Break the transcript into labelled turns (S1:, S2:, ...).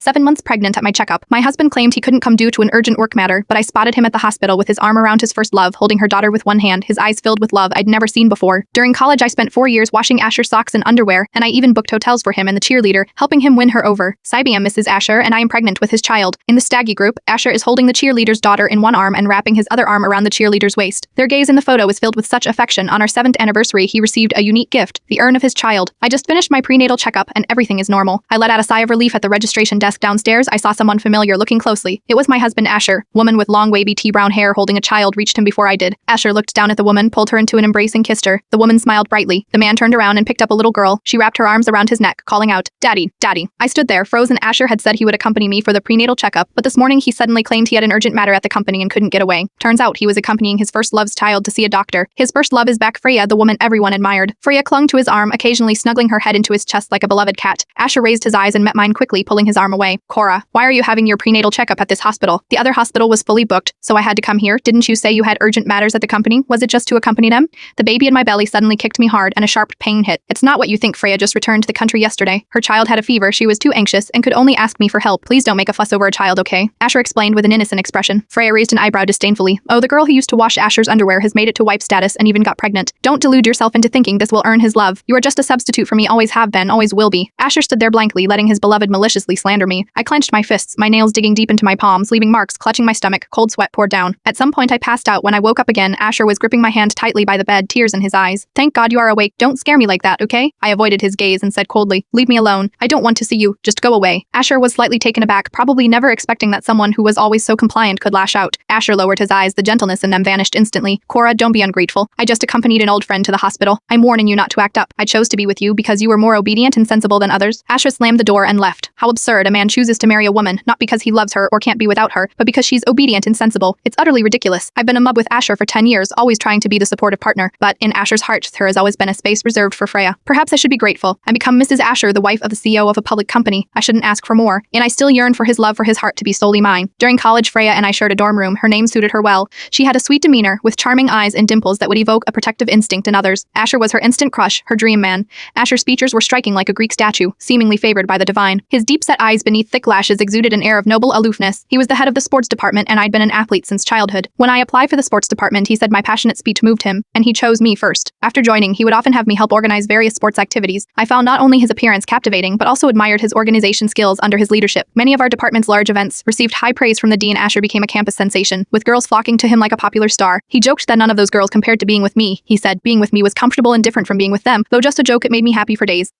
S1: 7 months pregnant at my checkup. My husband claimed he couldn't come due to an urgent work matter, but I spotted him at the hospital with his arm around his first love, holding her daughter with one hand, his eyes filled with love I'd never seen before. During college, I spent 4 years washing Asher's socks and underwear, and I even booked hotels for him and the cheerleader, helping him win her over. I am Mrs. Asher, and I am pregnant with his child. In the Staggy group, Asher is holding the cheerleader's daughter in one arm and wrapping his other arm around the cheerleader's waist. Their gaze in the photo is filled with such affection. On our 7th anniversary, he received a unique gift, the urn of his child. I just finished my prenatal checkup, and everything is normal. I let out a sigh of relief at the registration desk downstairs. I saw someone familiar looking closely. It was my husband Asher. Woman with long wavy tea-brown hair holding a child reached him before I did. Asher looked down at the woman, pulled her into an embrace and kissed her. The woman smiled brightly. The man turned around and picked up a little girl. She wrapped her arms around his neck, calling out, "Daddy, Daddy." I stood there, frozen. Asher had said he would accompany me for the prenatal checkup, but this morning he suddenly claimed he had an urgent matter at the company and couldn't get away. Turns out he was accompanying his first love's child to see a doctor. His first love is back, Freya, the woman everyone admired. Freya clung to his arm, occasionally snuggling her head into his chest like a beloved cat. Asher raised his eyes and met mine quickly, pulling his arm away. "Cora, why are you having your prenatal checkup at this hospital? The other hospital was fully booked, so I had to come here. Didn't you say you had urgent matters at the company? Was it just to accompany them?" The baby in my belly suddenly kicked me hard, and a sharp pain hit. "It's not what you think. Freya just returned to the country yesterday. Her child had a fever. She was too anxious and could only ask me for help. Please don't make a fuss over a child, okay?" Asher explained with an innocent expression. Freya raised an eyebrow disdainfully. "Oh, the girl who used to wash Asher's underwear has made it to wife status and even got pregnant. Don't delude yourself into thinking this will earn his love. You are just a substitute for me, always have been, always will be." Asher stood there blankly, letting his beloved maliciously slander me. I clenched my fists, my nails digging deep into my palms, leaving marks clutching my stomach. Cold sweat poured down. At some point I passed out. When I woke up again, Asher was gripping my hand tightly by the bed, tears in his eyes. "Thank God you are awake. Don't scare me like that, okay?" I avoided his gaze and said coldly, "Leave me alone. I don't want to see you. Just go away." Asher was slightly taken aback, probably never expecting that someone who was always so compliant could lash out. Asher lowered his eyes, the gentleness in them vanished instantly. "Cora, don't be ungrateful. I just accompanied an old friend to the hospital. I'm warning you not to act up. I chose to be with you because you were more obedient and sensible than others." Asher slammed the door and left. How absurd. A man chooses to marry a woman, not because he loves her or can't be without her, but because she's obedient and sensible. It's utterly ridiculous. I've been in love with Asher for 10 years, always trying to be the supportive partner, but in Asher's heart, there has always been a space reserved for Freya. Perhaps I should be grateful. I become Mrs. Asher, the wife of the CEO of a public company. I shouldn't ask for more, and I still yearn for his love, for his heart to be solely mine. During college, Freya and I shared a dorm room. Her name suited her well. She had a sweet demeanor, with charming eyes and dimples that would evoke a protective instinct in others. Asher was her instant crush, her dream man. Asher's features were striking like a Greek statue, seemingly favored by the divine. His deep-set eyes beneath thick lashes exuded an air of noble aloofness. He was the head of the sports department, and I'd been an athlete since childhood. When I applied for the sports department, he said my passionate speech moved him, and he chose me first. After joining, he would often have me help organize various sports activities. I found not only his appearance captivating, but also admired his organization skills under his leadership. Many of our department's large events received high praise from the dean. Asher became a campus sensation, with girls flocking to him like a popular star. He joked that none of those girls compared to being with me. He said being with me was comfortable and different from being with them. Though just a joke, it made me happy for days.